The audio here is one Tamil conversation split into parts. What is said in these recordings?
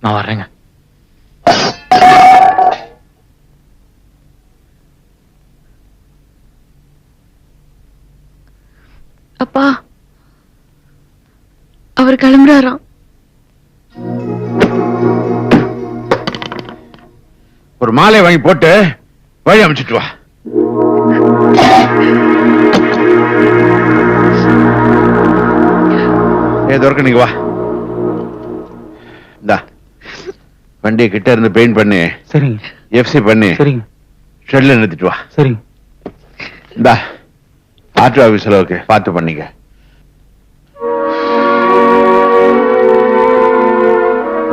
நான் வர்றேங்க. அப்பா, அவர் கிளம்புறாராம். ஒரு மாலை வாங்கி போட்டு வழி அமைச்சிட்டு வா. ஏதோ நீங்க வா. இந்தா வண்டியை கிட்ட இருந்து பெயிண்ட் பண்ணி, சரிங்க. எஃப்சி பண்ணி, சரிங்க. ஷெட்ல நிறுத்திட்டு வா. சரிங்க. இந்தா ஆர்டி ஆபீஸ்ல ஓகே பார்த்து பண்ணிக்க.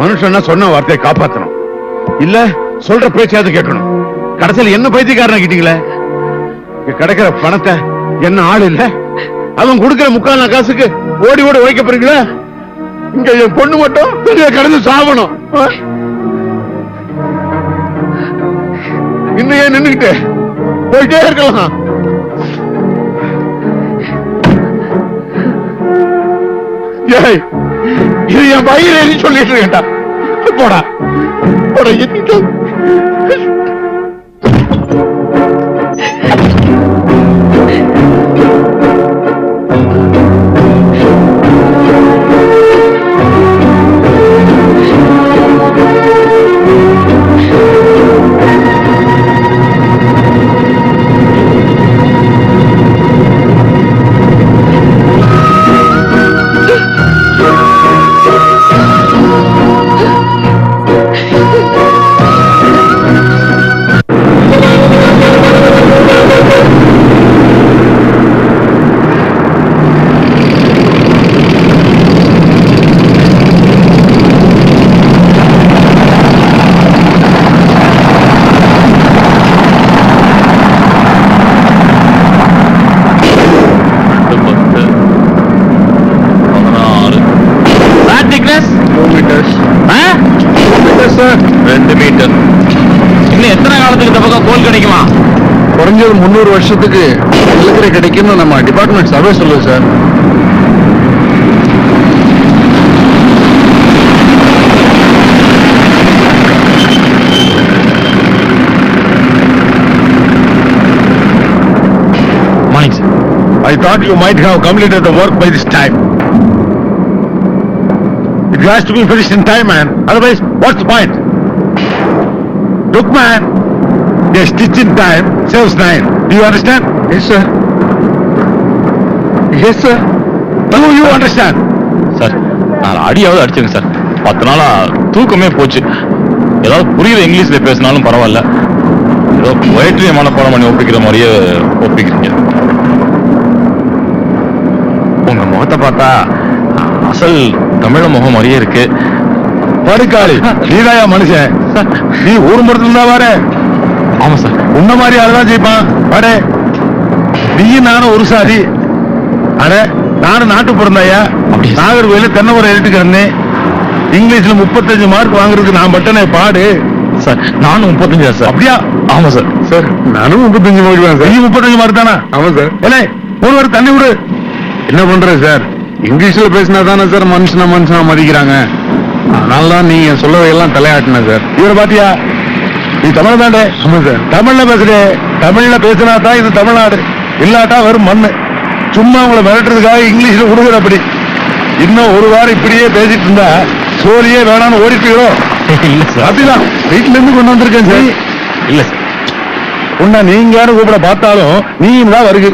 மனுஷன்னா சொன்ன வார்த்தையை காப்பாத்தணும், இல்ல சொல்ற பேச்சாவது கேட்கணும். கடைசியில் என்ன பைத்தியக்காரன கிட்டீங்களே. கிடைக்கிற பணத்தை என்ன ஆள் இல்ல, அவன் கொடுக்கிற 3/4 காசுக்கு ஓடி ஓடி உழைக்க போறீங்களா? இங்க என் பொண்ணு மட்டும் கடந்து சாகணும். இன்னும் ஏன் நின்னுகிட்டு போயிட்டே இருக்கலாம். ஏய், இது என் பயிர் சொல்லிட்டு இருக்கேன்டா. போடா போடா. குறைஞ்சது 300 வருஷத்துக்கு நிலக்கரி கிடைக்கும்னு நம்ம டிபார்ட்மெண்ட் சர்வே சொல்லுது sir. Morning, sir. I thought you might have completed the work by this time. It has to be finished in time, man. Otherwise, what's the point? Look, man. A stitch in time saves 9. Do you understand? Yes, sir. Yes, sir. Do you understand? Sir, நான் அடியாவது அடிச்சுங்க சார். 10 நாளா தூக்கமே போச்சு. ஏதாவது புரியுற இங்கிலீஷ்ல பேசினாலும் பரவாயில்ல, ஏதோ போயிட்டு மனப்பாடம் பண்ணி ஒப்பிக்கிற மாதிரியே ஒப்பிக்கிறீங்க. உங்க முகத்தை பார்த்தா அசல் தமிழ முகம் மாதிரியே இருக்கு. படுக்காளி, நீதாயா மனுஷன்? நீ ஊர் மரத்துல தான் வர. ஆமா சார். உன்ன மாதிரி ஆளுதான் ஜெயிப்பான். அடே, நீயும் நானும் ஒரு சாதி. அட, நானும் நாட்டு பிறந்தாயா. நாகர்கோயில தென்னவரை எழுத்துக்கு இருந்தேன். இங்கிலீஷ்ல 35 மார்க் வாங்குறதுக்கு நான் பட்டனே பாடு. சார், நானும் 35 சார். அப்படியா? ஆமா சார். சார், நானும் 35 மார்க் தான் சார். நீ 35 மார்க் தானா? ஆமா சார். ஏலே, ஒரு வாரம் தண்ணி விடு. என்ன பண்ற சார்? இங்கிலீஷ்ல பேசினா தானே சார் மனுஷனா மதிக்கிறாங்க. அதனாலதான் நீங்க சொல்லவையெல்லாம் தலையாட்டின சார். இவரை பாத்தியா? நீ தமிழ் தாண்டே? ஆமா சார். தமிழ்ல பேசுறே. தமிழ்ல பேசினா தான் இது தமிழ்நாடு, இல்லாட்டா வெறும் மண்ணு. சும்மா உங்களை மிரட்டுறதுக்காக இங்கிலீஷ்ல கொடுக்குற. அப்படி இன்னும் ஒரு வாரம் இப்படியே பேசிட்டு இருந்தா சோழியே வேணான்னு ஓடிட்டீங்களோ? இல்ல சார். அப்படிதான் வீட்டுல இருந்து கொண்டு வந்திருக்கேன் சார். இல்ல சார், உன்னை நீங்க யாரும் கூப்பிட பார்த்தாலும் நீயும் தான் வருகு.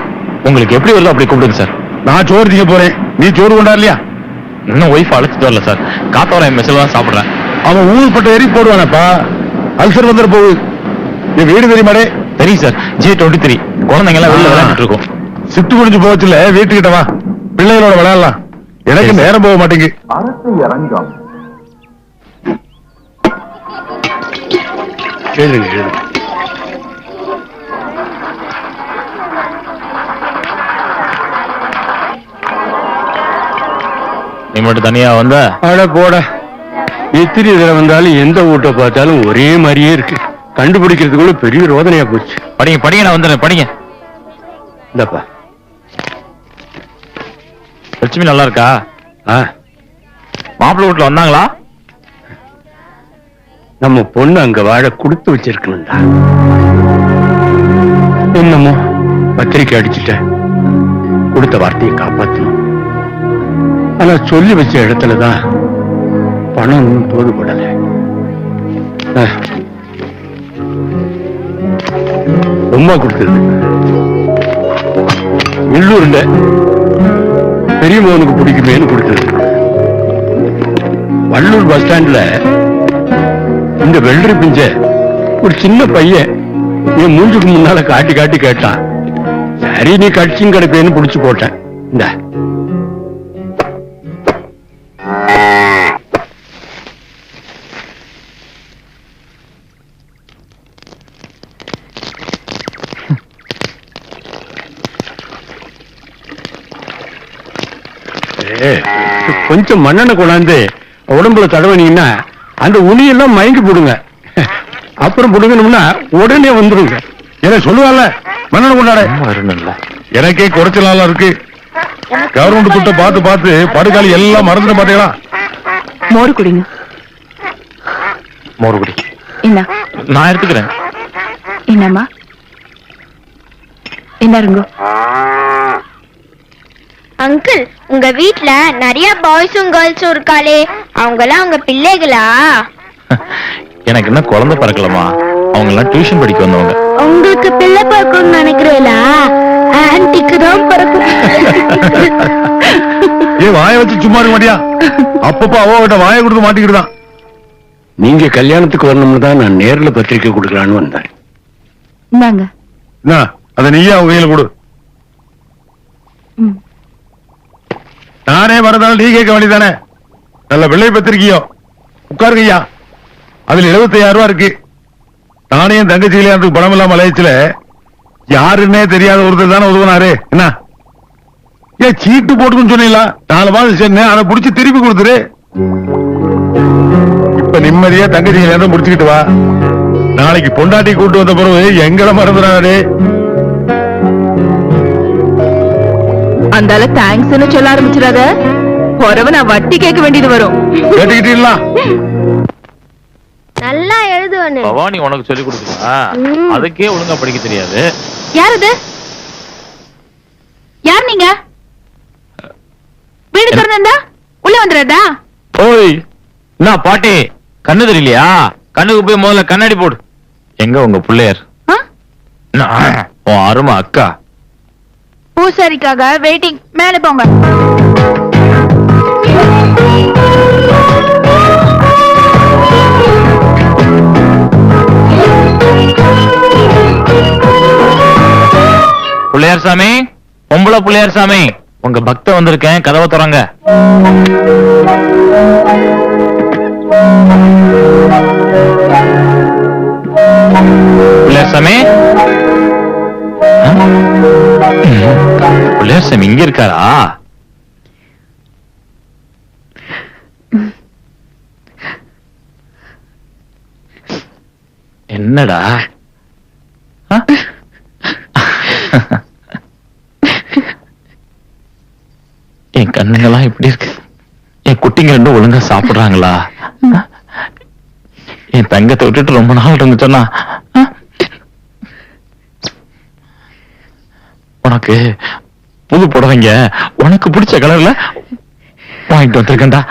உங்களுக்கு எப்படி வருதோ அப்படி கூப்பிடுங்க சார். நான் சோறு திங்க போறேன், நீ சோறு கொண்டாடலையா? இன்னும் ஒய்ஃப் அழைச்சிட்டு வரல சார். காத்தவரம் மெஸ்ல தான் சாப்பிடுறேன். அவன் ஊருப்பட்ட எரி போடுவானப்பா, அல்சர் வந்துட போகுது. என் வீடு தெரியுமாடே? தெரியும் சார். J23 குழந்தைங்க எல்லாம் வெளில விளையாண்டுட்டு இருக்கோம். சிட்டு முடிஞ்சு போச்சுல, வீட்டுக்கிட்ட வா, பிள்ளைகளோட விளையாடலாம். எனக்கு நேரம் போக மாட்டேங்கு. அரசு கேளுங்க கேளுங்க. நீ மட்டும் தனியா வந்த? அட போட, எத்திரி இதில் வந்தாலும் எந்த வீட்டை பார்த்தாலும் ஒரே மாதிரியே இருக்கு. கண்டுபிடிக்கிறதுக்குள்ள பெரிய ரோதனையா போச்சு. படிங்க படிங்க, நான் வந்துடுறேன். படிங்க. இந்தப்பா. லட்சுமி நல்லா இருக்கா? மாப்பிள்ளை வீட்டுல வந்தாங்களா? நம்ம பொண்ணு அங்க வாழ கொடுத்து வச்சிருக்கணும்டா. என்னமோ பத்திரிக்கை அடிச்சுட்டேன், கொடுத்த வார்த்தையை காப்பாத்தணும். ஆனா சொல்லி வச்ச இடத்துலதான் பணம் தோதுபடல. ரொம்ப கொடுத்தது உள்ளூர்ல பெரிய மோனுக்கு பிடிக்குமேனு கொடுத்தது. வள்ளூர் பஸ் ஸ்டாண்ட்ல இந்த வெள்ளரி பிஞ்ச ஒரு சின்ன பையன் என் மூஞ்சுக்கு முன்னால காட்டி காட்டி கேட்டான். சரி நீ கட்சியும் கிடைப்பேன்னு புடிச்சு போட்டேன். இந்த கொஞ்சம் மண்ணெண்ணெய் கொண்டாந்து உடம்புல தடவினீங்கன்னா அந்த உனியெல்லாம் மயங்கி போடுங்க. அப்புறம் புடுங்கணும்னா உடனே வந்துருங்க. என்ன சொல்லுவால மன்னன் கொண்டாட எனக்கே குறைச்சலால இருக்கு. கவர்மெண்ட் துட்ட பார்த்து பார்த்து படுகாலி எல்லாம் மறந்துட மாட்டேங்களா? மோர் குடிங்க. மோர் குடி. என்ன நான் எடுத்துக்கிறேன். என்னம்மா என்ன இருங்கோ? அங்கிள், உங்க வீட்ல நிறைய பாய்ஸும் கேர்ள்ஸும் இருக்காளே, அவங்கெல்லாம் உங்க பிள்ளைகளா? எனக்கு என்ன குழந்தை பிறக்கலமா, அவங்க எல்லாம் டியூஷன் படிக்க வந்தவங்க. உங்களுக்கு பிள்ளை பிறக்கணும்னு நினைக்கிறீங்களா? ஆன்டிக்கு தான் பிறக்கும். ஏன் வாய வச்சு சும்மா இருக்க மாட்டியா? அப்பப்ப அவகிட்ட வாய கொடுத்து மாட்டிக்கிட்டுதான். நீங்க கல்யாணத்துக்கு வரணும்னு தான் நான் நேர்ல பத்திரிக்கை கொடுக்கலான்னு வந்தேன். இந்தாங்க. என்ன அதை நீயே அவங்க கையில கொடு. நானே வரதால நீ கேட்க வேண்டியதானே? நல்ல வெள்ளை பத்திரிக்கையோ உட்காருங்க ஐயா. அதுல 75,000 ரூபாய் இருக்கு. நானே என் தங்கச்சி கல்யாணத்துக்கு பணம் இல்லாம அலையச்சுல யாருன்னே தெரியாத ஒருத்தர் தானே உதவுனாரு. என்ன ஏன் சீட்டு போட்டுக்குன்னு சொன்னீங்களா? 4 மாதம் சொன்னேன், அதை புடிச்சு திருப்பி கொடுத்துரு. இப்ப நிம்மதியா தங்கச்சி கல்யாணம் முடிச்சுக்கிட்டு வா. நாளைக்கு பொண்டாட்டி கூட்டு வந்த பிறகு எங்களை மறந்துடாரு. அந்தால தேங்க்ஸ்னு சொல்ல ஆரம்பிச்சிடாத. பொறவ நான் வட்டி கேட்க வேண்டியது வரும். கேட்டுக்கிட்டீங்களா? நல்லா எழுதுவனு. பவானி உனக்கு சொல்லி கொடுக்குறா? அதுக்கே ஒழுங்கா படிக்க தெரியாது. யார் அது? யார் நீங்க? வீடு திறந்தா உள்ள வந்துடுறதா? ஓய் என்ன பாட்டி, கண்ணு தெரியலையா? கண்ணுக்கு போய் முதல்ல கண்ணாடி போடு. எங்க உங்க பிள்ளையார்? உன் அருமை அக்கா பூசாரிக்காக வெயிட்டிங். மேல போங்க. பிள்ளையார் சாமி, பொம்பளை பிள்ளையார் சாமி, உங்க பக்த வந்திருக்கேன், கதவை திறங்க. பிள்ளையார் சாமி, பிள்ளையார் சாமி இங்க இருக்காரா? என்னடா என் கண்ணுங்கெல்லாம் எப்படி இருக்கு? என் குட்டிங்க ரெண்டும் ஒழுங்கா சாப்பிடுறாங்களா? என் தங்கத்தை விட்டுட்டு ரொம்ப நாள் இருந்துச்சோன்னா உனக்கு புது புடவைங்க உனக்கு பிடிச்ச கலர்ல வாங்கிட்டு வந்திருக்கேன்டா.